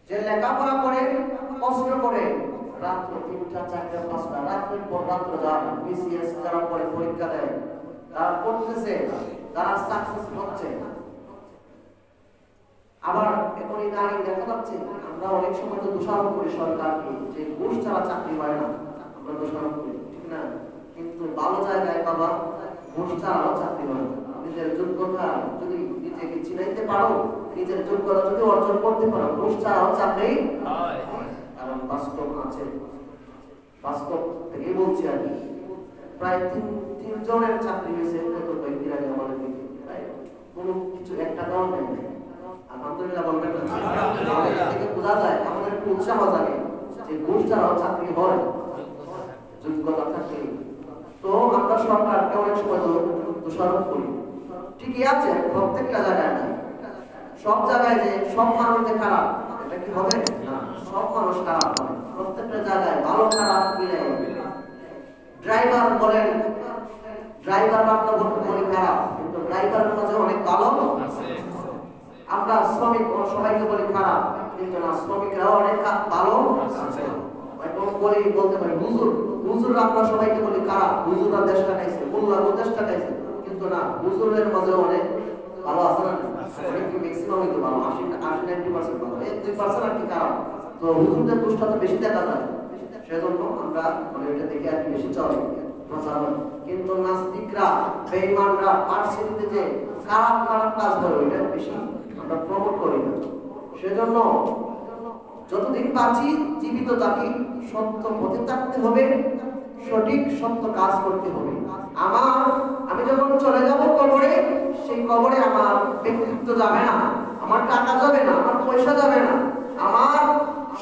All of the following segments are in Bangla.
যে লেখাপড়া করে কষ্ট করে রাত্র 3টা 4টা 5টা রাত্রের পর রাত্র যায় বিসিএস যারা পরে পরীক্ষা দেয় তারা পড়তেছে তারা সাকসেস হচ্ছে। আবার এখন ইদানিং দেখা যাচ্ছে আমরা অনেক সময় তো দোষারোপ করি সরকারকে যে ঘুষ ছাড়া চাকরি হয় না, আমরা দোষারোপ করি, ঠিক না? কিন্তু ভালো জায়গায় বাবা ঘুষ ছাড়াও চাকরি হয়। নিজের যোগ্যতা যদি নিজেকে চিনাইতে পারো, নিজের যোগ্যতা যদি অর্জন করতে পারো, ঘুষ ছাড়াও চাকরি হয়। কারণ বাস্তব আছে, বাস্তব থেকে বলছি আর কি। প্রায় তিন জনের চাকরি হয়েছে কয়েকদিন আগে আমাদের দিকে, কোনো কিছু একটা টাকাও নেই। আলহামদুলিল্লাহ বলবেন না? থেকে বোঝা যায় আমাদের একটু উৎসাহ জাগে যে ঘুষ ছাড়াও চাকরি হয় যোগ্যতা থাকে। তো আমরা সরকারকে অনেক সময় দোষারোপ করি, ঠিকই আছে প্রত্যেকটা জায়গায় না, সব জায়গায় যে সব মানুষ যে খারাপ এটা কি হবে না, সব মানুষ খারাপ হবে, প্রত্যেকটা জায়গায় ভালো খারাপ মিলে। ড্রাইভার বলেন, ড্রাইভার আমরা বলি খারাপ, কিন্তু ড্রাইভারের মাঝে অনেক ভালো আছে। আমরা শ্রমিক সবাইকে বলি খারাপ, কিন্তু না, শ্রমিকরাও অনেক ভালো আছে। এখন বলি বলতে পারি হুজুর, হুজুর আমরা সবাইকে বলি খারাপ, হুজুররা দেশ কাটাইছে, মোল্লারা দেশ কাটাইছে, কিন্তু না, হুজুরের মাঝে অনেক ভালো আছে না, অনেক ম্যাক্সিমামই তো ভালো, 80-90% ভালো, 2% আর কি খারাপ। তো হুজুরদের দোষটা তো বেশি দেখা যায়, সেজন্য আমরা মানে এটা দেখে আর কি বেশি চলে প্রচারণ। কিন্তু নাস্তিকরা, বেঈমানরা পার্সিতে যে খারাপ খারাপ কাজ করে ওইটা বেশি আমরা প্রমোট করি না। সেজন্য যতদিন বাঁচি জীবিত থাকি সত্য পথে থাকতে হবে, সঠিক সত্য কাজ করতে হবে। আমি যখন চলে যাব কবরে, সেই কবরে আমার ব্যক্তিত্ব যাবে না, আমার টাকা যাবে না, আমার পয়সা যাবে না, আমার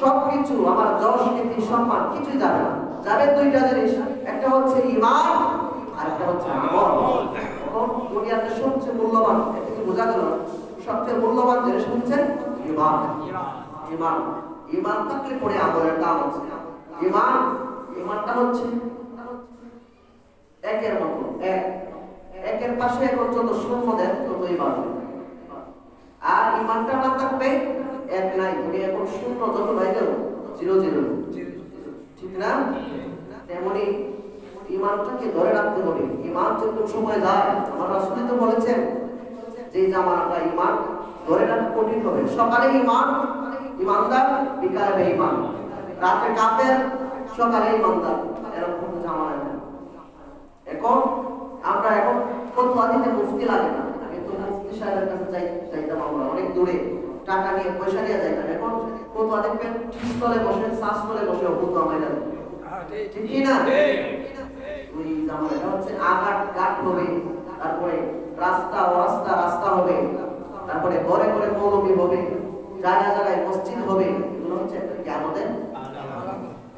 সবকিছু, আমার যশ কীর্তি সম্মান কিছুই যাবে না। যাবে দুইটা জিনিস, একটা হচ্ছে ঈমান আর একটা হচ্ছে আমল। এখন দুনিয়াতে সবচেয়ে মূল্যবান, এটা কি বোঝা গেল? সবচেয়ে মূল্যবান জিনিস হচ্ছে ঈমান। ঈমান, ঈমান থাকলে পরে আমলের দাম আছে। ঈমানটা হচ্ছে একের মতো, একের পাশে এখন যত শূন্য দেন ততই বাড়বে। আর ঈমানটা না থাকবে এক নাই, তুমি এখন শূন্য যত হয়ে গেল 0-0, ঠিক না? তেমনি ঈমানটাকে ধরে রাখতে হবে। ঈমান যখন সময় যায়, আমার রাসূল তো বলেছেন যে জামানাটা ঈমান ধরে রাখা কঠিন হবে। সকালে ঈমানদার, বিকালে বেঈমান, রাতে কাফের, সকালে ঈমানদার, এরকম তো জামানা না। এখন আমরা ফতোয়া দিতে মুফতি লাগে না, আগে তো মুফতি সাহেবের কাছে যাইতাম, আমরা অনেক দূরে টাকা নিয়ে পয়সা নিয়ে যাইতাম। এখন ফতোয়া দেখবেন ঠিকতলে বসে, শ্বাসতলে বসে ফতোয়া মাইরা দেন, ঠিক কি না? ওই জামানাটা হচ্ছে আঘাট হবে, তারপরে রাস্তা হবে, তারপরে ঘরে ঘরে মৌলবী হবে, জায়গায় জায়গায় মসজিদ হবে। এগুলো হচ্ছে আমাদের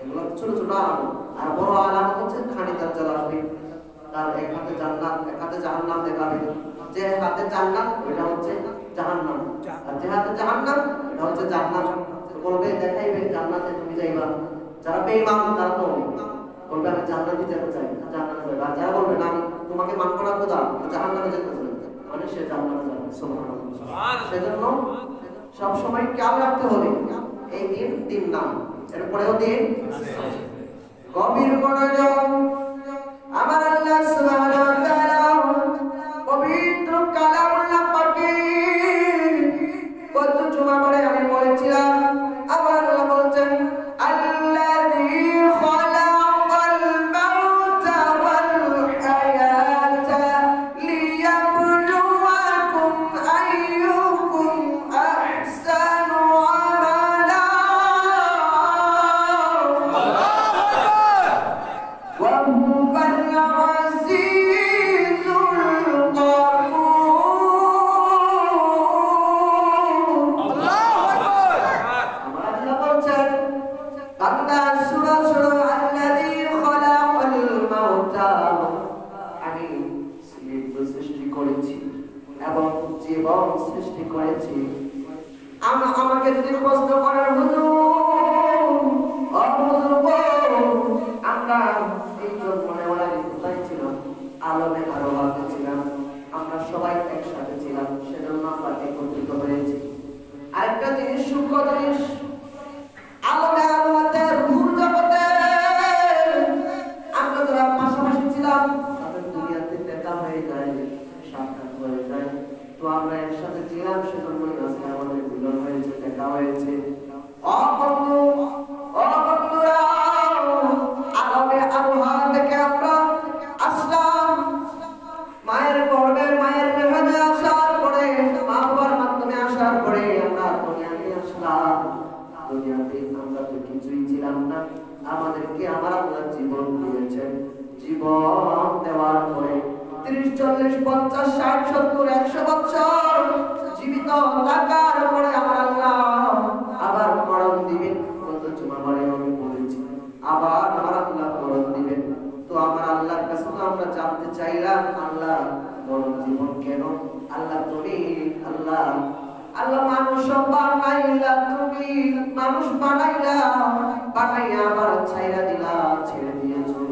এগুলো ছোট ছোট আলামত। আর বড় আলামত হচ্ছে খানি দাজ্জাল আসবে, তার এক হাতে জান্নাত এক হাতে জাহান্নাম দেখাবে। যে হাতে জান্নাত ওটা হচ্ছে জাহান্নাম, আর যে হাতে জাহান্নাম এটা হচ্ছে জান্নাত। বলবে দেখাইবে জান্নাতে তুমি যাইবা। যারা বেঈমান তারা তো বলবে আমি জান্নাতে যেতে চাই, জান্নাতে যাবে। আর যারা বলবে না আমি তোমাকে মানব না খোদা, জাহান্নামে যেতে চাই, মানে সে জান্নাতে যাবে। সুবহানাল্লাহ। সেজন্য সব সময় খেয়াল রাখতে হবে এই দিন না, এরপরেও দিন গভীর মনোযোগ। আমার আল্লাহ সুবহানাহু ওয়া তাআলা পবিত্র কালামুল্লাহ পাকে কত জুমা পরে আমি বলেছিলাম, আমার আল্লাহ বলছেন আল্লাযী খালাকাল মাউতা ওয়াল হায়াতা লিয়াবলুয়াকুম আইয়ুকুম আহসানু আমালা ওয়া হুয়াল বান্দা শুনো শুনো আল্লাযী খালাকাল মাউতা আমি সৃষ্টি করেছি এবং জীবন সৃষ্টি করেছি আমাকে যদি প্রশ্ন করেন আমরা তিনজন মনে মনে কোথায় ছিলাম আলমে আরোহাতে ছিলাম আমরা সবাই একসাথে ছিলাম সেজন্য আমরা একত্রিত হয়েছি আরেকটা জিনিস সূক্ষ্ম জিনিস আলমে আরোহাতে রূহ জগতে আমরা যারা পাশাপাশি ছিলাম তাদের দুনিয়াতে দেখা হয়ে যায় সাক্ষাৎ হয়ে যায় তো আমরা একসাথে ছিলাম সেজন্যই আজকে আমাদের মিলন হয়েছে দেখা হয়েছে বন্ধুরা আলমে আরোহা থেকে আমরা আসলাম মায়ের গর্ভে মায়ের গর্ভে আসার পরে মা বাবার মাধ্যমে আসার পরে আমরা দুনিয়াতে আসলাম দুনিয়াতে আমরা তো কিছুই ছিলাম না আমাদেরকে আমার আল্লাহ জীবন দিয়েছেন জীবন দেওয়ার পরে 30 40 50 60 70 100 বছর জীবিত থাকার পরে আমার আল্লাহ আবার মরণ দিবেন কত জমাবারে আমি বলেছি আবার আমার আল্লাহ মরণ দিবেন তো আমার আল্লাহর কাছে আমরা জানতে চাইলাম আল্লাহ মরণ জীবন কেন আল্লাহ তুমি আল্লাহ মানুষ বানাইলা তুমি মানুষ বানাইলা বানাইয়া আবার ছাইরা দিলা ছেড়ে দিয়েছো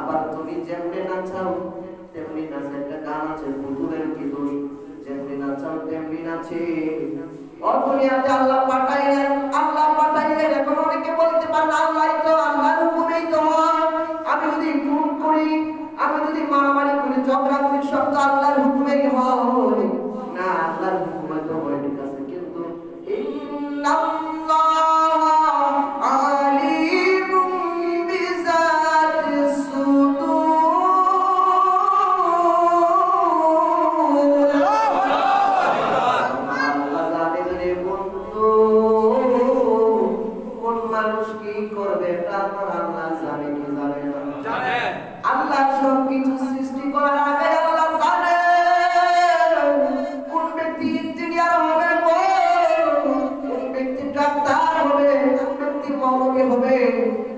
আবার তুমি যেমনে না চাও তেমনি নাচে একটা গান আছে পুতুলের কি দোষ যেমনি না চাও তেমনি নাচে দুনিয়াতে আল্লাহ পাঠাইলেন এখন অনেকে বলতে পারেন আল্লাহ তো আল্লাহর হুকুমেই তো আমি যদি খুন করি আমি যদি মারামারি করি ঝগড়া করি সব তো আল্লাহর হুকুমেই হয় না আল্লাহর হুকুমে তো হয় ঠিক আছে কিন্তু আল্লাহ সব কিছু সৃষ্টি করার আগে আল্লাহ জানে কোন ব্যক্তি ইঞ্জিনিয়ার হবে কোন ব্যক্তি ডাক্তার হবে কোন ব্যক্তি মৌলবী হবে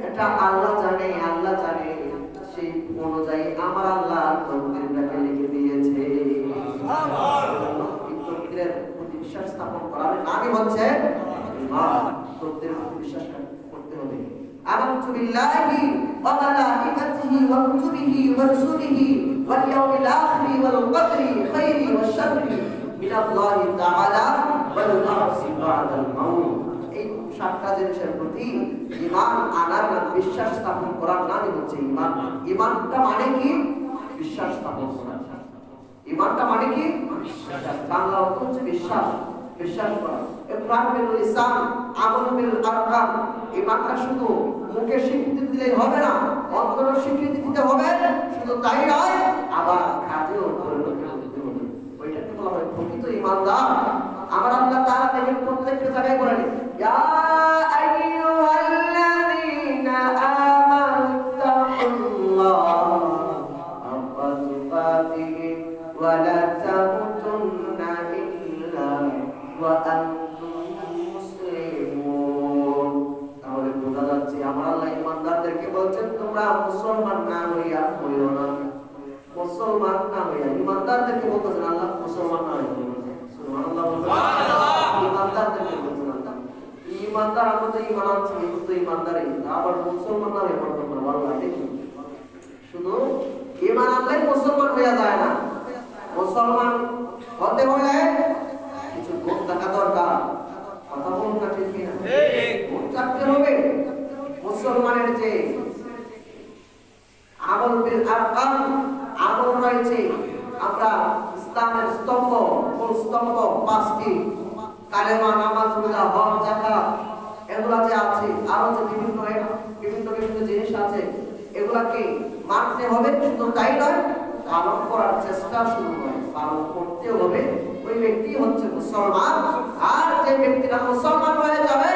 এটা আল্লাহ জানে সেই অনুযায়ী আমার আল্লাহ তকদীরটাকে লিখে দিয়েছে তকদীরের প্রতি বিশ্বাস স্থাপন করার নামই হচ্ছে ঈমান তকদীরের প্রতি বিশ্বাস করতে হবে آمنت بالله وملائكته وكتبه ورسله واليوم الآخر والقدر خيره وشره من الله تعالى والبعث بعد الموت এই সাতটা জিনিসের প্রতি ঈমান আনার নাম বিশ্বাস স্থাপন করার নামই হচ্ছে ঈমান ঈমানটা মানে কি বিশ্বাস স্থাপন করা ঈমানটা মানে কি বাংলা অর্থ হচ্ছে বিশ্বাস করা ইকরার বিল লিসান আমল বিল আরকান ঈমানটা শুধু মুখে স্বীকৃতি দিলেই হবে না অন্তরে স্বীকৃতি দিতে হবে শুধু তাই নয় আবার কাজেও পরিণত করতে হবে ওইটাকে বলা হয় প্রকৃত ঈমানদার আমার আল্লাহ তাআলা দেখেন প্রত্যেকটা জায়গায় বলেন ইয়া আইয়ুহাল্লাযীনা আমানুত্তাকুল্লাহ হাক্কা তুকাতিহি ওয়া লা তামুতুন্না ইল্লা ওয়া আনতুম মুসলিমুন তাহলে বোঝা যাচ্ছে আমার আল্লাহ ঈমানদারদেরকে বলছেন তোমরা মুসলমান না হইয়া হইও না মুসলমান না হইয়া ঈমানদারদেরকে বলতেছেন আল্লাহ মুসলমান না হইয়া সুবহানাল্লাহ ঈমানদারদেরকে বলছেন আল্লাহ ঈমানদার আমরা তো ঈমান আনছি কিন্তু তো ঈমানদারই আবার মুসলমান না হইয়া পড়তো না আল্লাহ দেখুন শুধু ঈমান আনলেই মুসলমান হইয়া যায় না মুসলমান হতে হলে কিছু গুণ থাকা দরকার কথা বলুন না ঠিক কিনা গুণ থাকতে হবে মুসলমানের যে আমল বিল আরকান আমল রয়েছে আমরা ইসলামের স্তম্ভ মূল স্তম্ভ পাঁচটি কালেমা নামাজ রোজা হজ যাকাত এগুলা যে আছে আরো যে বিভিন্ন জিনিস আছে এগুলাকে মানতে হবে শুধু তাই নয় পালন করার চেষ্টা শুরু হয় পালন করতে হবে ওই ব্যক্তি হচ্ছে মুসলমান আর যে ব্যক্তিরা মুসলমান হয়ে যাবে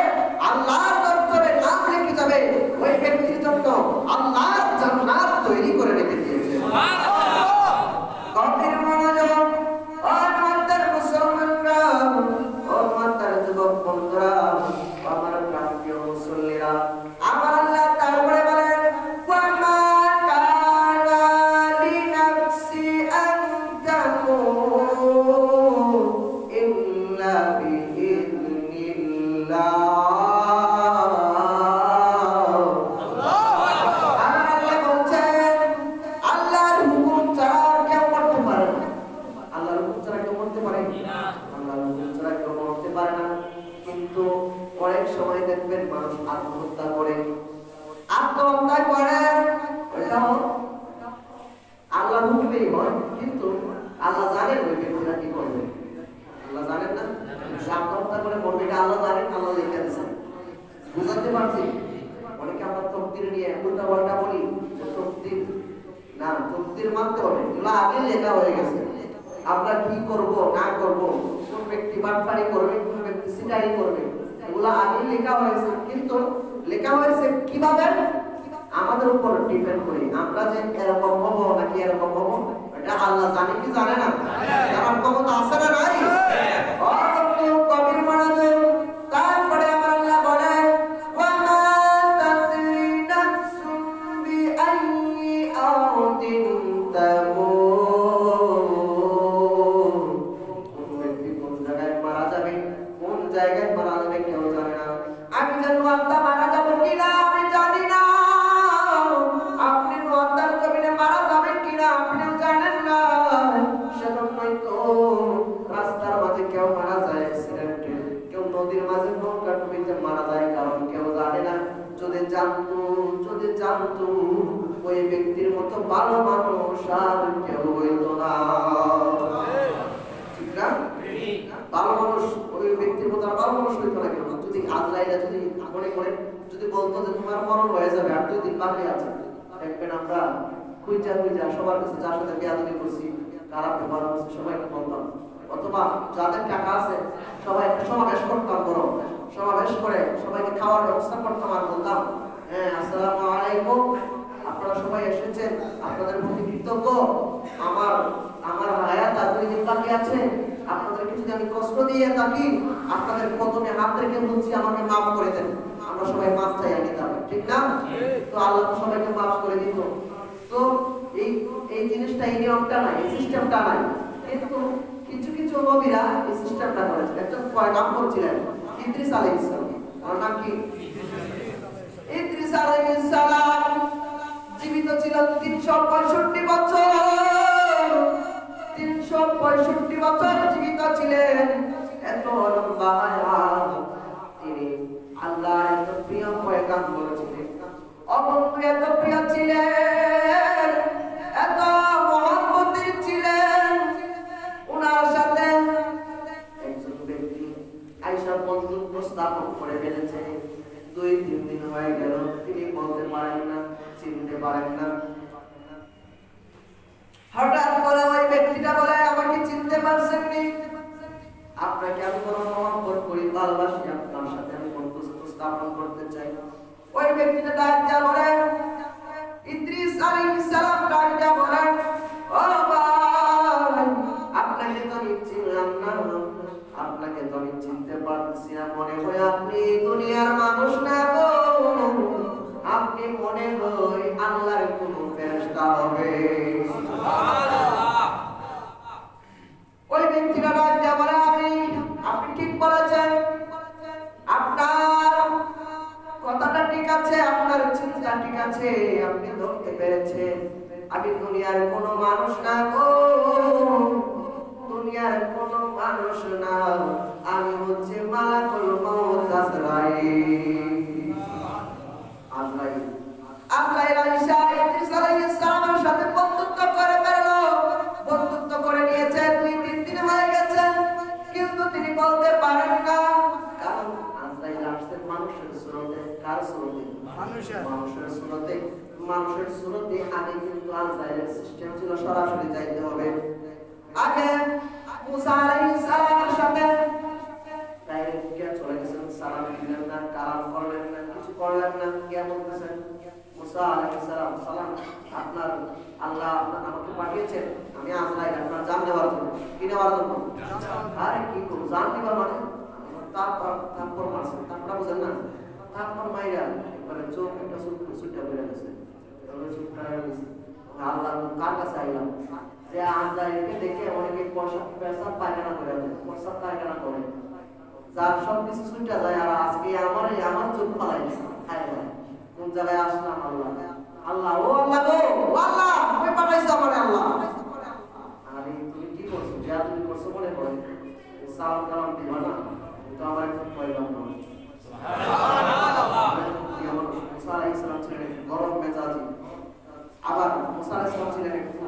আল্লাহর দরবারে নাম লিখে যাবে ওই ব্যক্তির জন্য আল্লাহর জান্নাত তৈরি করে রেখে দিয়েছে সুবহানাল্লাহ গভীর মনোযোগ ও আমাদের মুসলমানরা ও আমাদের যুবক বন্ধুরা আমার প্রিয় মুসল্লিরা আমার অন্যায় করে ওইটাও আল্লাহর হুকুমেই হয়, কিন্তু আল্লাহ জানেন ওই ব্যক্তিরা কি করবে। আল্লাহ জানেন না আত্মহত্যা করে মরবে, এটা আল্লাহ জানেন, আল্লাহ লিখে দিয়েছেন। বুঝাতে পারছি? অনেকে আমরা তকদির নিয়ে উল্টা পাল্টা বলি যে তকদির না, তকদির মানতে হবে, এগুলো আগে লেখা হয়ে গেছে। আমরা কি করব না করব, কোন ব্যক্তি বাটপারি করবে, কোন ব্যক্তি সিটারি করবে, এগুলো আগে লেখা হয়েছে। কিন্তু লেখা হয়েছে কিভাবে আমাদের উপর ডিপেন্ড করে, আমরা যে এরকম হব নাকি এরকম হব এটা আল্লাহ জানে কি জানে না? আমার ক্ষমতা আছে না নাই? কবির মারা যায়। তারপরে আমার আল্লাহ বলে ওয়া মা তাদরি নাফসুম বিআইয়ি আরদিন তামুত। কোন ব্যক্তি কোন জায়গায় মারা যাবে, কোন জায়গায় মারা যাবে কেউ জানে না। আমি জানি আল্লাহ মারা যাব কিনা আমি জানি না, আপনি নোয়াদার জমিনে মারা যাবেন কিনা আপনিও জানেন না। সেজন্যই তো রাস্তার মাঝে কেউ মারা যায় অ্যাক্সিডেন্টে, কেউ নদীর মাঝে নৌকা ডুবিতে মারা যায়, কারণ কেউ জানে না। যদি জানতো ওই ব্যক্তির মতো ভালো মানুষ আর কেউ হইতো না, ঠিক না? ভালো মানুষ ওই ব্যক্তির মতো আর ভালো মানুষ হইতো না কেন? যদি আজরাইল যদি মনে করে যদি বলতো যে তোমার মরণ হয়ে যাবে আর 2 দিন বাকি আছে, দেখবেন আমরা খুঁজা সবার কাছে যার সাথে বেয়াদবি করছি, খারাপ ব্যবহার করছি সবাইকে বলতাম, অথবা যাদের টাকা আছে সবাই একটা সমাবেশ করতাম, বড় সমাবেশ করে সবাইকে খাওয়ার ব্যবস্থা করতাম আর বলতাম হ্যাঁ আসসালামু আলাইকুম, আপনারা সবাই এসেছেন, আপনাদের প্রতি কৃতজ্ঞ, আমার হায়াত আর 2 দিন বাকি আছে, আপনাদেরকে যদি আমি কষ্ট দিয়ে থাকি আপনাদের কদমে হাত রেখে বলছি আমাকে মাফ করে দেন। আমরা সবাই মাফ চাই নিতাম, ঠিক না? তো আল্লাহ তো সবাইকে মাফ করে দিত। তো এই জিনিসটা, এই নিয়মটা নাই, এই সিস্টেমটা নাই, কিন্তু কিছু নবীরা এই সিস্টেমটা করেছেন। একটা পয়গম্বর ছিলেন ইদ্রিস আলাইহিস সালাম, তার নাম কি? ইদ্রিস আলাইহিস সালাম জীবিত ছিলেন 365 বছর। 365 বছর জীবিত ছিলেন। এত লম্বা হায়াত, তিনি আল্লাহর এত প্রিয় পয়গম্বর ছিলেন, অবন্ধু এত প্রিয় ছিলেন, এত মহব্বতের ছিলেন। ওনার সাথে একজন ব্যক্তি আয়েশা বন্ধুত্ব স্থাপন করে ফেলেছে। 2-3 দিন হয়ে গেল, তিনি বলতে পারেন না, চিনতে পারেন না। হঠাৎ করে ওই ব্যক্তিটা বলে আমাকে চিনতে পারছেন নি? আপনাকে আমি বড় মহব্বত করি, ভালোবাসি, আপনার সাথে আমি বন্ধুত্ব স্থাপন করতে চাই। ওই ব্যক্তিটা ডাক দিয়া বলে, ইদ্রিস আলাইহিস সালাম ডাক দিয়া বলেন ও ভাই, আপনাকে তো আমি চিনলাম না, আপনাকে তো আমি চিনতে পারছি না, মনে হয় আপনি দুনিয়ার মানুষ না গো, আপনি মনে হয় আল্লাহর কোন ফেরেশতা হবে। সুবহানাল্লাহ। ওই ব্যক্তিটা ডাক দিয়া বলে আপনি ঠিক বলেছেন, আপনার কথাটা ঠিক আছে, আপনার চিন্তা ঠিক আছে, আপনি ধরতে পেরেছেন আমি দুনিয়ার কোনো মানুষ না গো, দুনিয়ার কোনো মানুষ না, আমি হচ্ছে মালাকুল মউত আজরাইল। আজরাইল আয়েশা ইদ্রিস আলাইহিস সালামের সাথে বন্ধুত্ব করে ফেললো, বন্ধুত্ব করে নিয়েছে, 2-3 দিন হয়ে গেছে, কিন্তু তিনি বলতে পারেন না, কারণ আজরাইল আসছে মানুষের সুরতে। কার সুরতে? মানুষের সুরতে। মানুষের সুরতে আগে কিন্তু আজরাইলের সিস্টেম ছিল সরাসরি যাইতে হবে। আগে মুসা আলাইহিস সালামের সাথে ডাইরেক্ট গিয়ে চলে গেছেন, সালাম দিলেন না, কালাম করলেন না, কিছু করলেন না, কে বলতেছেন মুসা আলাইহিস সালাম, সালাম আপনার আল্লাহ আমাকে পাঠিয়েছেন, আমি আজরাইল আপনার জান নেওয়ার জন্য। কি নেওয়ার জন্য? আরে কি করব, জান নিবা মানে? তারপর মারছেন, তারপর বুঝেন না, তারপর মাইরা একবারে চোখ একটা সুটটা বেড়ে গেছে, তবে চোখটা গেছে। আল্লাহ কার কাছে আইলাম যে আজরাইলকে দেখে অনেকে পেশাব পায়খানা করে দেয়, প্রস্রাব পায়খানা করে, যার সব কিছু ছুটে যায়, আর আজকে আমার চোখ পালাই কোন জায়গায় আসলাম? আল্লাহ ও আল্লাহ গো, ও আল্লাহ তুমি পাঠাইছো আমারে, আল্লাহ আরে তুমি কি করছো, যা তুমি করছো মনে হয় সালাম কালাম দিবা না, তো আমার একটু পয়গাম না। সুবহানাল্লাহ। কি আমার মুসা আলাইহিস সালাম ছিলেন গরম মেজাজি, আবার মুসা আলাইহিস সালাম ছিলেন একটু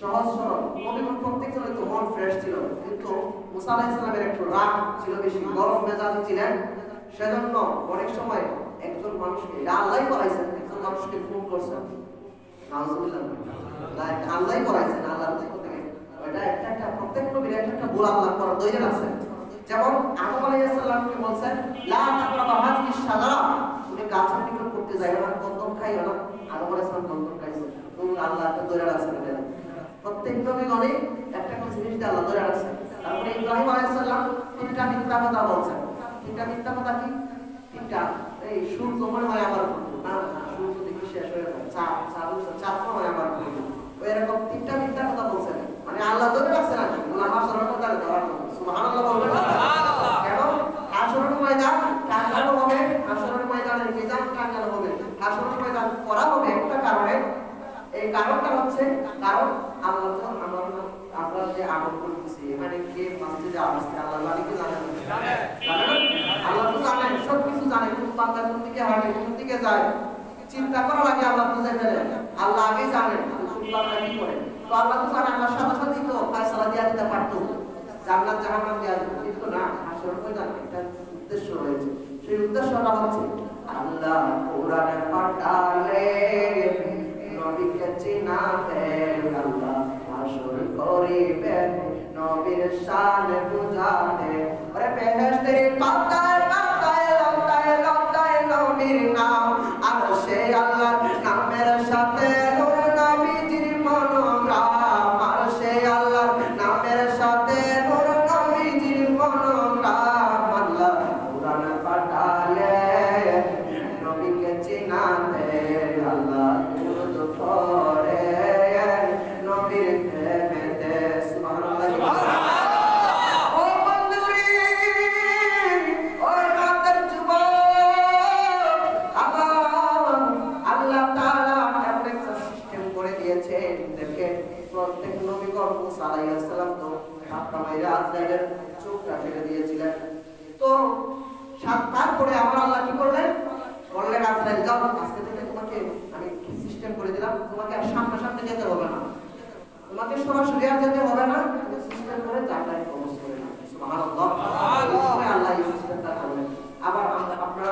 সহজ সরল। নবীগণ প্রত্যেকজনের তো মন ফ্রেশ ছিল, কিন্তু মুসা আলাইহিস সালামের একটু রাগ ছিল বেশি, গরম মেজাজি ছিলেন। সেজন্য অনেক সময় একজন মানুষকে, আল্লাহই করাইছেন, একজন মানুষকে খুন করছেন, নাউজুবিল্লাহ, আল্লাহই করাইছেন, আল্লাহর পক্ষ থেকে। এটা একটা প্রত্যেক নবীর একটা ভুল আল্লাহ করার দৈর্য আছে। যেমন আদম আলাইহিস সালামকে বলছেন লা তাকরাবা হাযিহি শাজারা, তুমি গাছের নিকট করতে যাইও না, কন্দম খাইও না। আদম আলাইহিস সালাম কন্দম খাইছেন, তুমি আল্লাহ একটা দৈর্য আছে। প্রত্যেক নবীগণই একটা করে জিনিস দিয়ে আল্লাহ দৈর্য আছে। তারপরে ইব্রাহিম আলাইহিস সালাম তিনটা মিথ্যা কথা বলছেন। তিনটা মিথ্যা কথা কি? তিনটা, এই সূর্য মনে হয় আমার না, সূর্য দেখি শেষ হয়ে যায়, চাঁদ মনে হয় আমার এরকম তিনটা মিথ্যা কথা বলছেন। মানে আল্লাহ দৈর্য আছে না, আমার সরল কথা দেওয়ার জন্য। সুবহানাল্লাহ বলবেন না? কেন? হাসরের ময়দান টাঙ্গানো হবে, হাসরের ময়দানের মিজান টাঙ্গানো হবে, হাসরের ময়দান করা হবে একটা কারণে। এই কারণটা হচ্ছে, কারণ আল্লাহ তো আমরা যে আমল করতেছি, এখানে কে মসজিদে আসছে আল্লাহ জানে, জানেন? আল্লাহ তো জানেন, সব কিছু জানেন, কোন বান্দা কোন দিকে হাঁটে, কোন দিকে যায়, চিন্তা করা লাগে আল্লাহ বুঝে ফেলেন। আল্লাহ আগে জানেন কোন বান্দা কি করে। তো আল্লাহ তো জানেন, আল্লাহ সাথে সাথেই তো ফয়সালা দিয়ে দিতে পারতো, জান্নাত জাহান্নাম দিয়ে দিত, কিন্তু না, হাসরের ময়দান একটা উদ্দেশ্য রয়েছে। সেই উদ্দেশ্যটা হচ্ছে আল্লাহ কোরআনে পাঠালেন নবীকে চিনাতেন, আল্লাহ হাসর করিবেন নবীর শান বুঝাতে। আরে বেহেশতের পাতায় পাতায় লতায় লতায় নবীর নাম, আর সে আল্লাহর নামের সাথে নূর নবীজির মনোগ্রাম, আর সে আল্লাহর নামের সাথে নূর নবীজির মনোগ্রাম। আল্লাহ কোরআন পাঠালেন নবীকে চিনাতে, আল্লাহ দুরূদ পড়েন নবীর প্রেমেতে। সুবহানাল্লাহ। ও বন্ধুরে, ও রাতের যুবক, আবার আল্লাহ তাআলা একটা সিস্টেম করে দিয়েছেন। দেখেন, প্রত্যেক নবীগণ মুসা আলাইহিস সালাম তো হাতটা মাইরা আজরাইলের চোখটা ফেলে দিয়েছিলেন। তো তারপরে আমার আল্লাহ কি করলেন? বললেন আজরাইল যাও, আজকে থেকে তোমাকে আমি সিস্টেম করে দিলাম, তোমাকে আর সামনে সামনে যেতে হবে না, তোমাকে সরাসরি আর যেতে হবে না, সিস্টেম করে জান্নাতে প্রবেশ করে না। সুবহানাল্লাহ। আল্লাহ এই সিস্টেমটা করলেন। আবার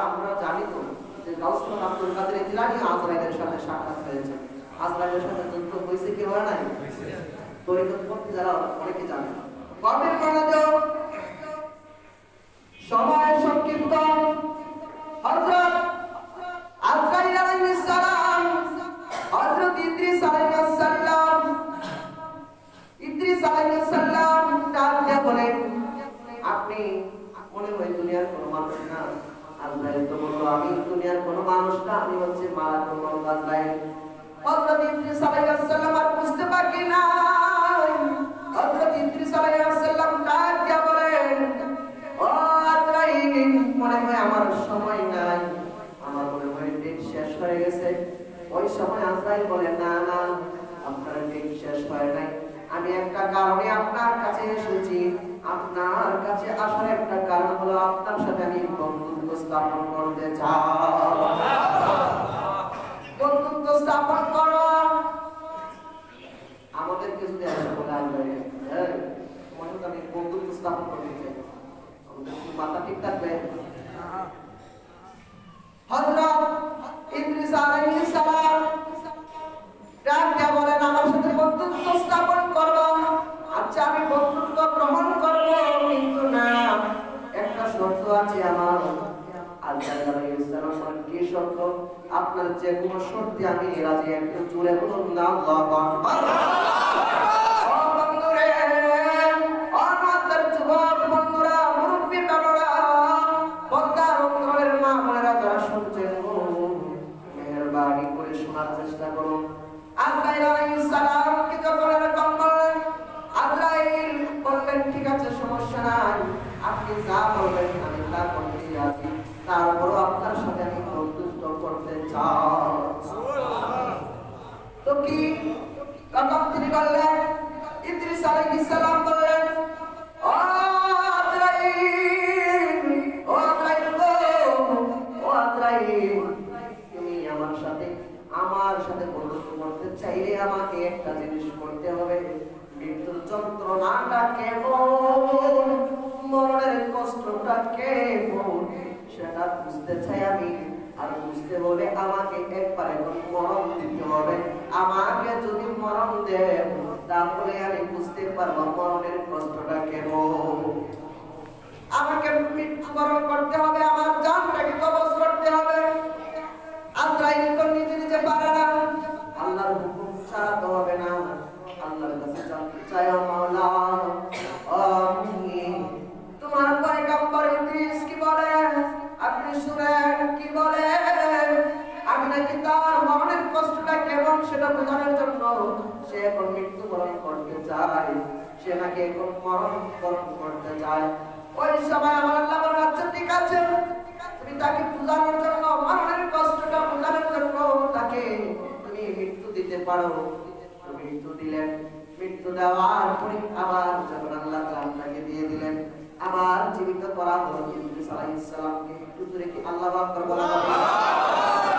আমরা জানি তো যে গাউসুল আব্দুল কাদের জিলানী আজরাইলের সাথে সাক্ষাৎ হয়েছে। আজরাইলের সাথে যুদ্ধ হয়েছে কি হয় নাই? তরিকত পড়তে যারা অনেকে জানে। কবির মনোযোগ, সময় সংক্ষিপ্ত। হযরত আজরাইল আলাইহিস সালাম, হযরত ইদ্রিস আলাইহিস সালাম, ইদ্রিস আলাইহিস সালাম ডাকতে বলেন, আপনি মনে হয় দুনিয়ার কোনো মানুষ না। আজরাইল তো বলল, আমি দুনিয়ার কোনো মানুষ না, আমি হচ্ছে মালাকুল মউত আজরাইল। হযরত ইদ্রিস আলাইহিস সালাম আর বুঝতে পারি না। হযরত ইদ্রিস আলাইহিস সালাম ডাকতে বলেন, ও আজরাইল, মনে হয় আমার সময় নাই, আমার মনে হয় দিন শেষ হয়ে গেছে। ওই সময় আজরাইল বলে, না না, আপনার দিন শেষ হয় নাই, আমি একটা কারণে আপনার কাছে এসেছি। আপনার কাছে আসার একটা কারণ হলো আপনার সাথে আমি বন্ধুত্ব স্থাপন করতে চাই। বন্ধুত্ব স্থাপন করো। আমাদেরকে যদি একটা বলে আসবে, হ্যাঁ তোমার সাথে আমি বন্ধুত্ব স্থাপন করতে চাই, আমাদের কি মাথা ঠিক থাকবে? হযরত ইদ্রিস আলাইহিস সালাম ডাকতে বলেন, আমার সাথে বন্ধুত্ব স্থাপন করো। আচ্ছা, আমি বন্ধুত্ব গ্রহণ করব, কিন্তু না, একটা শর্ত আছে আমার। আজরাইল আলাইহিস সালাম বলেন, কি শর্ত? আপনার যে কোনো শর্তে আমি রাজি। একটু জোরে বলুন না, আল্লাহু আকবার। ও বন্ধুরে, ও মাতার যুবক বন্ধুরা, মুরব্বি বাবারা, পর্দার অন্তরের মা বোনেরা যারা শুনছেন, মেহেরবানি করে শোনার চেষ্টা করুন। আজরাইল আলাইহিস সালামকে যখন এরকম বললেন, আজরাইল বললেন, ঠিক আছে, সমস্যা নাই, আপনি যা বলবেন আমি তা করতে রাজি, তারপরও আপনার সাথে আমি বন্ধুত্ব করতে চাই। তো কি তখন তিনি বললেন, ইদ্রিস আলাইহিস সালাম বললেন, ও আজরাইল, ও আজরাইল গো, ও আজরাইল, তুমি আমার সাথে বন্ধুত্ব করতে চাইলে আমাকে একটা জিনিস করতে হবে, মৃত্যুর যন্ত্রণাটা কেমন, মরণের কষ্টটা কেমন সেটা বুঝতে চাই আমি। আর বুঝতে হলে আমাকে একবার এখন মরণ দিতে হবে। আমাকে যদি মরণ দেন তাহলে আমি বুঝতে পারবো মরণের কষ্টটা কেমন। আমাকে মৃত্যুবরণ করতে হবে, আমার জানটাকে কবজ করতে হবে। আজরাইল তো নিজে নিজে পারে না, আল্লাহর হুকুম ছাড়া তো হবে না। আল্লাহর কাছে জানতে চাই, ও মাওলা আমি তোমার পয়গম্বর ইদ্রিস কি বলে আপনি শুনেন, কি বলে আমি নাকি তার মরণের কষ্টটা কেমন সেটা বোঝানোর জন্য সে এখন মৃত্যুবরণ করতে চায়, সে নাকি এখন মরণবরণ করতে চায়। ওই সময় আমার আল্লাহ বলেন, আচ্ছা ঠিক আছে, তুমি তাকে বোঝানোর জন্য, মরণের কষ্টটা বোঝানোর জন্য তাকে তুমি মৃত্যু দিতে পারো। মৃত্যু দিলেন, মৃত্যু দেওয়ার পরে আবার যখন আল্লাহ জান্নাতকে দিয়ে দিলেন, আবার জীবিত করা হলো ইদ্রিস আলাইহিস সালামকে। একটু জোরে কি আল্লাহু আকবার বলা যাবে?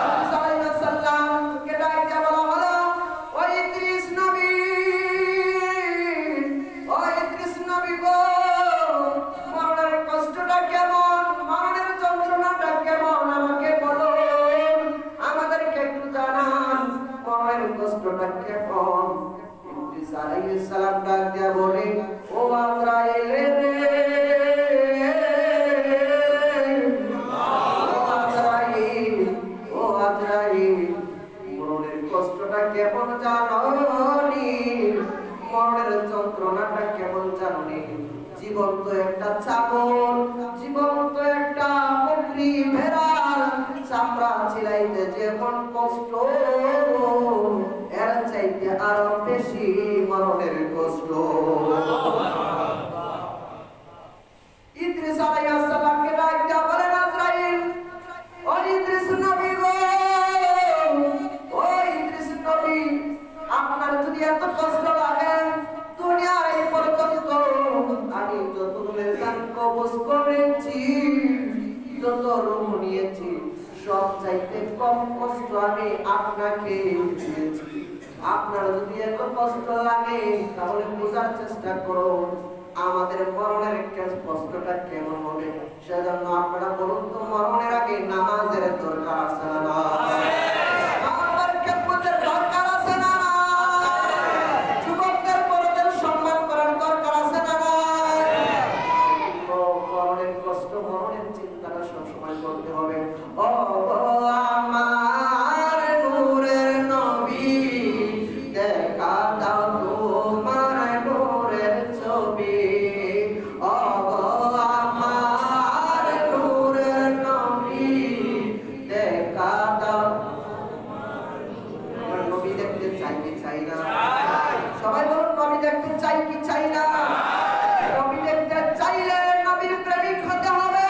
ইদ্রিস আলাইহিস সালামকে ডাইতে বলা হলো, ও ইদ্রিস নবী, ও ইদ্রিস নবী গো, মরণের কষ্টটা কেমন, মরণের যন্ত্রণাটা কেমন আমাকে বলো, আমাদেরকে একটু জানান মরণের কষ্টটা কেমন। ইদ্রিস আলাইহিস সালাম ডাক দিয়া বলে, ও আজরাইল রে, ও আজরাইল, মরণের কষ্টটা কেমন জানোনি, মরণের যন্ত্রণাটা কেমন জানোনি। জীবন্ত একটা ছাগল, জীবন্ত একটা বকরি ভেড়ার চামড়া ছিলাইতে যেমন কষ্ট, এর চাইতে আরো বেশি মরণের কষ্ট। ইদ্রিস আলাইহিস সালামকে ডাকতে বলেন, আজরাইল, ও ইদ্রিস নবী গো, ও ইদ্রিস নবী, আপনার যদি এত কষ্ট লাগে, দুনিয়ার এই পর্যন্ত আমি যত জান কবজ করেছি, যত রূপ নিয়েছি, সব চাইতে কম কষ্ট আমি আপনাকে দিয়েছি। আপনার যদি এত কষ্ট লাগে তাহলে বোঝার চেষ্টা করুন আমাদের মরণের কষ্টটা কেমন হবে। সেজন্য আপনারা বলুন তো, মরণের আগে নামাজের দরকার আছে না? আমার কিয়ামতের দরকার আছে না? যুবকদের বড়দের সম্মান করার দরকার আছে না? মরণের কষ্ট, মরণের চিন্তাটা সবসময় করতে হবে। ও আমার নূরের নবী, দেখা দাও তোমার নূরের ছবি। ও আমার নূরের নবী, দেখা দাও। আমার নবী দেখতে চাই কি চাই না? সবাই বলুন, নবী দেখতে চাই কি চাই না? নবী দেখতে চাইলে নবীর প্রেমিক হতে হবে,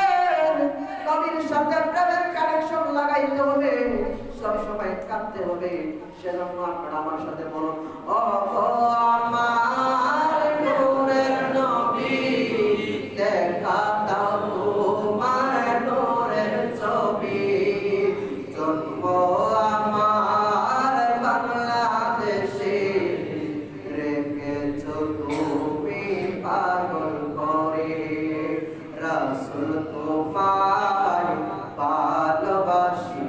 নবীর সাথে প্রেমের কানেকশন লাগাইতে হবে, সব সময় কাঁদতে হবে। সেজন্য আপনারা আমার সাথে বলুন, ও আমার নূরের নবী, দেখা দাও তোমার নূরের ছবি। জন্ম আমার বাংলাদেশে, রেখেছো তুমি পাগল করে, রাসূল তোমায় ভালোবাসি,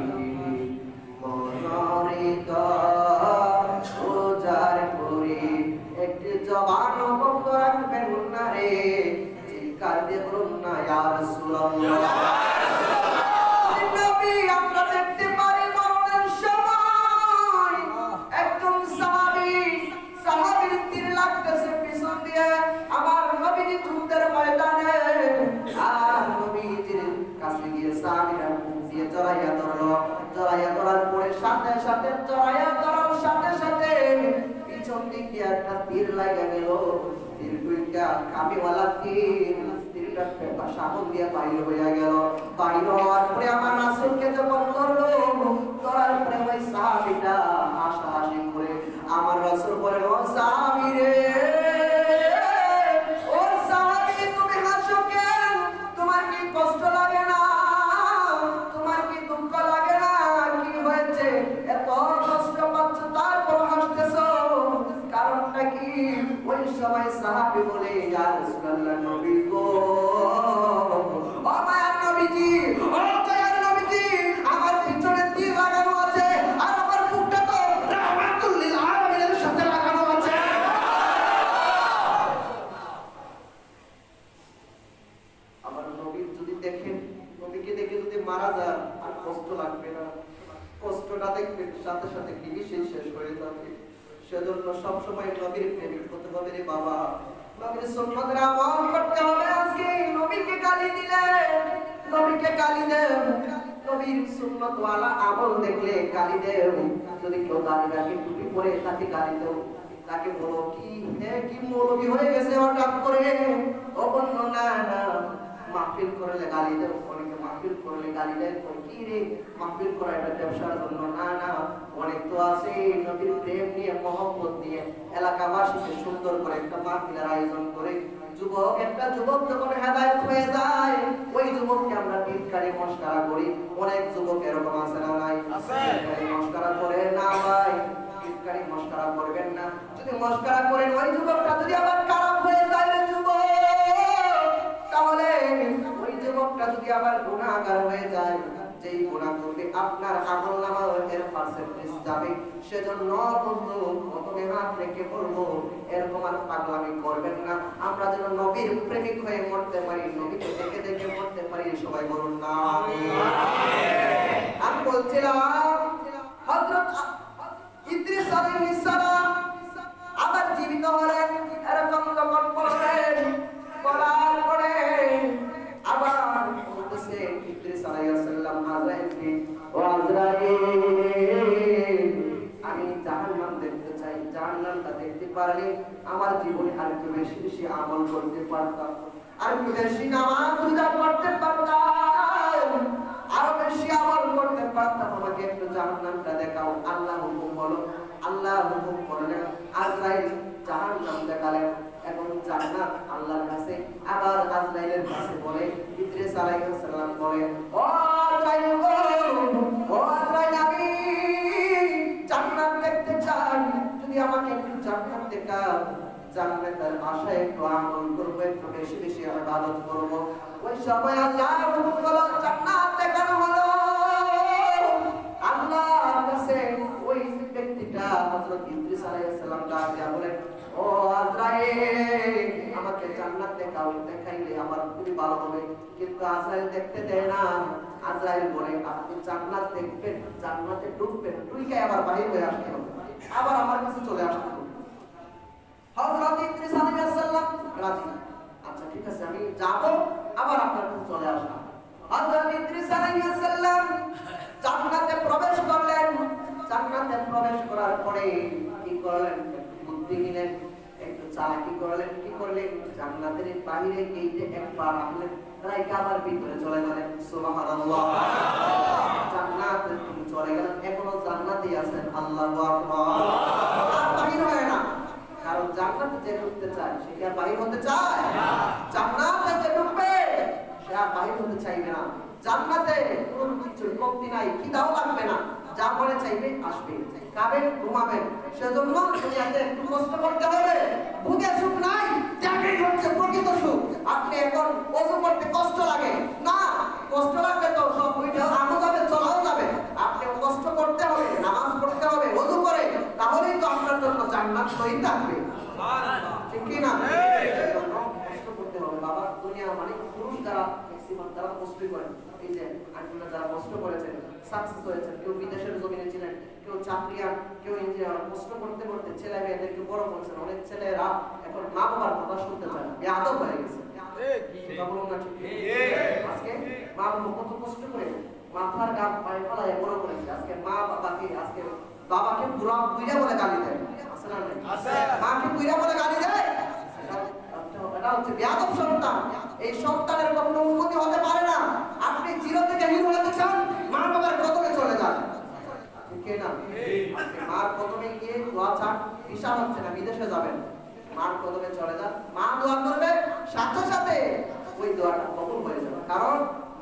উজার করি। একটি জবান বন্ধ রাখবেন না রে, চিৎকার দিয়ে বলুন না, ইয়া রাসূলুল্লাহ। নবী আমরা দেখতে পারি মরণের সময় একজন সাহাবীর তীর লাগতেছে পিছন দিয়ে, আমার নবীজি যুদ্ধের ময়দানে, আর নবীজির কাছে গিয়ে সাহাবীরা মুখ দিয়ে জড়াইয়া ধরলো। জড়াইয়া ধরার পরে সাথে সাথে, জড়াইয়া ধরার সাথে সাথে পিছন দিকে একটা তীর লাগা গেল। তীর দুইটা কামিওয়ালা তীর, তীরটা সামন দিয়ে বাইরে হইয়া গেল। বাইরে হওয়ার পরে আমার রাসূলকে যখন ধরলো, ধরার পরে ওই সাহাবীটা হাসাহাসি করে আমার রাসূল বলেন, ও সাহাবী রে, ও সাহাবী, তুমি হাসো কেন? তোমার কি কষ্ট লাগে না? তোমার কি দুঃখ লাগে না? কি হয়েছে? এত ওই সময় সাহাবী বলে ইয়া রাসূলুল্লাহ নবী গো ও মায়ার নবীজি ও দয়ার নবীজি আমার পিছনে তীর লাগানো আছে আর আমার মুখটা তো রাহমাতুল লিল আলামিনের সাথে লাগানো আছে। আমার নবী যদি দেখেন, নবীকে দেখে যদি মারা যায় আর কষ্ট লাগবে না, কষ্টটা দেখবে সাথে সাথে নিমিষেই শেষ হয়ে যাবে। সেজন্য সবসময় নবীর প্রেমিক হতে হবে রে বাবা, নবীর সুন্নতের আমল করতে হবে। আজকে নবীকে গালি দিলে, নবীকে গালি দেব, নবীর সুন্নতওয়ালা আমল দেখলে গালি দেব। যদি কেউ গালি রাখে টুপি পরে তাকে গালি দেব, তাকে বলো কি কি মৌলবি হয়ে গেছে হঠাৎ করে, ও বন্ধ না না মাহফিল করলে গালি দেব। অনেকে মাহফিল করলে গালি দেয়, কি রে মাহফিল করা এটা ব্যবসার জন্য না না, অনেক তো আছে নবীর প্রেম নিয়ে মহব্বত নিয়ে এলাকাবাসীকে সুন্দর করে একটা মাহফিলের আয়োজন করে যুবক, একটা যুবক যখন হেদায়েত হয়ে যায় ওই যুবককে আমরা টিটকারি মস্করা করি। অনেক যুবক এরকম আছে না নাই? টিটকারি মস্করা করে না ভাই, টিটকারি মস্করা করবেন না। যদি মস্করা করেন ওই যুবকটা যদি আবার খারাপ হয়ে যায় রে যুবক, তাহলে ওই যুবকটা যদি আবার গুনাহগার হয়ে যায়, যেই গুনাহ করবে আপনার আমলনামায় এর পার্সেন্টেজ যাবে। সেজন্য বন্ধু প্রথমে হাত রেখে বলবো এরকম আর পাগলামি করবেন না। আমরা যেন নবীর প্রেমিক হয়ে মরতে পারি, নবীকে দেখে দেখে মরতে পারি। সবাই বলুন না আমিন। আমি বলছিলাম হযরত ইদ্রিস আলাইহিস সালাম আবার জীবিত হলেন, এরকম যখন বললেন বলার পরে আবার বলতেছে ইদ্রিস আলাইহিস সালাম আজরাইলকে, ও আজরাইল আমি জাহান্নাম দেখতে চাই, জাহান্নামটা দেখতে পারলে আমার জীবনে আর একটু বেশি বেশি আমল করতে পারতাম, আর একটু বেশি নামাজ রোজা করতে পারতাম, আরো বেশি আমল করতে পারতাম, আমাকে একটু জাহান্নামটা দেখাও। আল্লাহ হুকুম হলো, আল্লাহ হুকুম করলেন, আজরাইল জাহান্নাম দেখালেন। এখন জান্নাত আল্লাহর কাছে, আবার আজরাইলের কাছে বলে, ইদ্রিস আলাইহিস সালাম বলে, ও আজরাইল ও আজরাইল আমি জান্নাত দেখতে চাই, যদি আমাকে একটু জান্নাত দেখাও, জান্নাতের আশায় একটু আমল করব, একটু বেশি বেশি ইবাদত করব। ওই সময় আল্লাহর হুকুম হলো, জান্নাত দেখানো হলো। আল্লাহর কাছে ওই ব্যক্তিটা হযরত ইদ্রিস আলাইহিস সালাম ডাকে বলে, ও আজরাইল আমাকে জান্নাত দেখাও, দেখাইলে আমার খুবই ভালো হবে। কিন্তু আজরাইল দেখতে দেয় না। আজরাইল বলে, আপনি জান্নাত দেখবেন, জান্নাতে ঢুকবেন, ঢুকে আবার বাইরে হয়ে আসতে হবে, আবার আমার কাছে চলে আসতে হবে। হযরত ইদ্রিস আলাইহিস সালাম রাজি, আচ্ছা ঠিক আছে আমি যাব, আবার আপনার কাছে চলে আসব। হযরত ইদ্রিস আলাইহিস সালাম জান্নাতে প্রবেশ করলেন। জান্নাতে প্রবেশ করার পরে কি করলেন? বুদ্ধি নিলেন, একটু চালাকি করলেন। কি করলেন? জান্নাতের বাইরে গেটে একবার আসলেন, রাইকা আবার ভিতরে চলে গেলেন। সুবহানাল্লাহ, জান্নাতে তিনি চলে গেলেন, এখনো জান্নাতেই আছেন। আল্লাহু আকবার, আর বাহির হয় না। কারণ জান্নাতে যে ঢুকতে চায় সে কি আর বাহির হতে চায়? জান্নাতে যে ঢুকবে সে আর বাহির হতে চাইবে না। জান্নাতে কোনো কিছু কমতি নাই, খিদাও লাগবে না, যা মনে চাইবে আসবে, খাবেন ঘুমাবেন। সেজন্য দুনিয়াতে একটু কষ্ট করতে হবে। ভোগের সুখ নাই, ত্যাগই হচ্ছে প্রকৃত সুখ। আপনি এখন ওযু করতে কষ্ট লাগে না, কষ্ট লাগবে তো সব উঠে আমও যাবে, চলাও যাবে। আপনি কষ্ট করতে হবে, নামাজ পড়তে হবে, ওযু করে, তাহলেই তো আপনার জন্য জান্নাত তৈরি থাকবে। সুবহানাল্লাহ, ঠিক কি না? এজন্য কষ্ট করতে হবে বাবা। দুনিয়া মানে পুরুষ যারা ম্যাক্সিমাম যারা কষ্টই করেন, এই যে আন্টিরা যারা কষ্ট করেছেন, সাকসেস হয়েছেন, কেউ বিদেশের জমিনে ছিলেন, কেউ চাকরিয়ান, কেউ ইঞ্জিনিয়ার, কষ্ট করতে করতে ছেলে মেয়েদেরকে বড় করেছেন। অনেক ছেলেরা এখন মা বাবার কথা শুনতে চায় না, বেয়াদব হয়ে গেছে। আজকে মা বাবা কত কষ্ট করে মাথার গাম পায়ে ফেলায় বড় করেছে, আজকে মা বাবাকে, আজকে বাবাকে বুড়া বুইড়া বলে গালি দেয়। আছে না? মাকে বুইড়া বলে গালি দেয়, এটা হচ্ছে বেয়াদব সন্তান। এই সন্তানের কখনো উন্নতি হতে পারে না। আপনি জিরো থেকে হিরো হতে চান, মা বাবার কদমে চলে যান, ঠিক না? আপনি মার কদমে গিয়ে দোয়া চান, ভিসা হচ্ছে না, বিদেশে যাবেন, মার কদমে চলে যান, মা দোয়া করবে, সাথে সাথে ওই দোয়াটা কবুল হয়ে যাবে। কারণ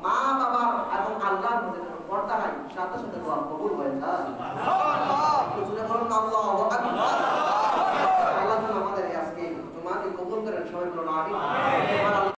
মা বাবা এবং আল্লাহর মধ্যে কোনো পর্দা নাই, সাথে সাথে দোয়া কবুল হয়ে যায়। সুবহানাল্লাহ, বলুন আল্লাহু আকবার। আল্লাহ আমাদের আমিন।